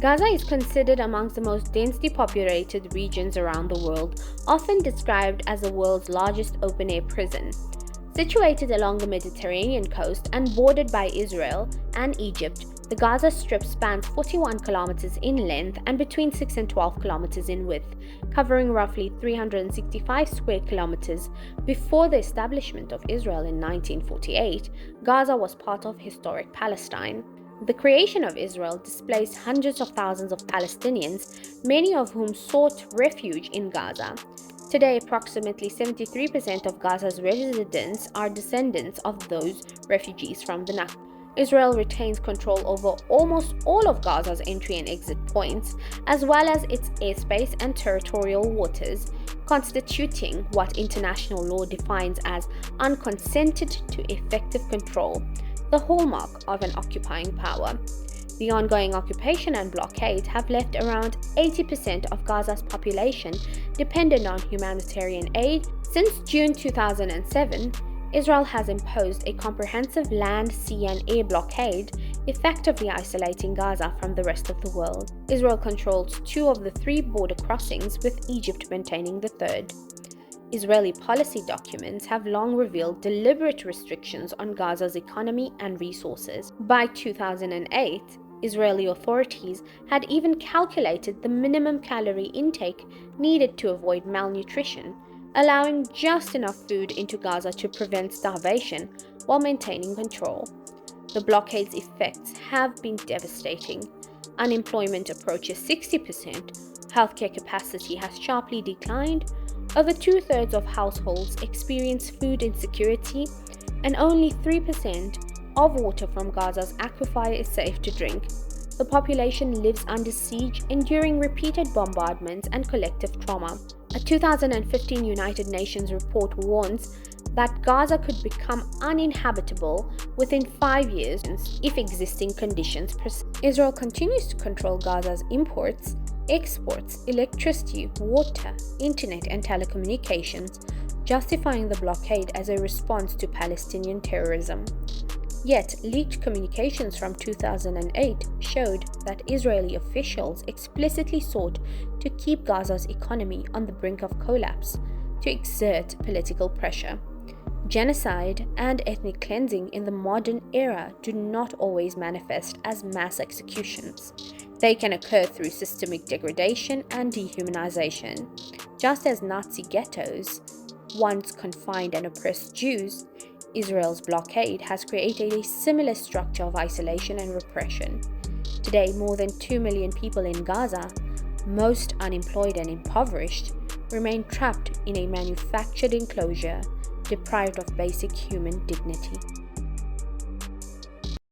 Gaza is considered amongst the most densely populated regions around the world, often described as the world's largest open-air prison. Situated along the Mediterranean coast and bordered by Israel and Egypt, the Gaza Strip spans 41 kilometers in length and between 6 and 12 kilometers in width, covering roughly 365 square kilometers. Before the establishment of Israel in 1948, Gaza was part of historic Palestine. The creation of Israel displaced hundreds of thousands of Palestinians, many of whom sought refuge in Gaza. Today, approximately 73% of Gaza's residents are descendants of those refugees from the Nakba. Israel retains control over almost all of Gaza's entry and exit points, as well as its airspace and territorial waters, constituting what international law defines as unconsented to effective control, the hallmark of an occupying power. The ongoing occupation and blockade have left around 80% of Gaza's population dependent on humanitarian aid. Since June 2007, Israel has imposed a comprehensive land, sea, and air blockade, effectively isolating Gaza from the rest of the world. Israel controls 2 of the 3 border crossings, with Egypt maintaining the 3rd. Israeli policy documents have long revealed deliberate restrictions on Gaza's economy and resources. By 2008, Israeli authorities had even calculated the minimum calorie intake needed to avoid malnutrition, allowing just enough food into Gaza to prevent starvation while maintaining control. The blockade's effects have been devastating. Unemployment approaches 60%, healthcare capacity has sharply declined, over 2/3 of households experience food insecurity, and only 3% of water from Gaza's aquifer is safe to drink. The population lives under siege, enduring repeated bombardments and collective trauma. A 2015 United Nations report warns that Gaza could become uninhabitable within 5 years if existing conditions persist. Israel continues to control Gaza's imports, exports, electricity, water, internet, and telecommunications, justifying the blockade as a response to Palestinian terrorism. Yet, leaked communications from 2008 showed that Israeli officials explicitly sought to keep Gaza's economy on the brink of collapse to exert political pressure. Genocide and ethnic cleansing in the modern era do not always manifest as mass executions. They can occur through systemic degradation and dehumanization. Just as Nazi ghettos once confined and oppressed Jews, Israel's blockade has created a similar structure of isolation and repression. Today, more than 2 million people in Gaza, most unemployed and impoverished, remain trapped in a manufactured enclosure, deprived of basic human dignity.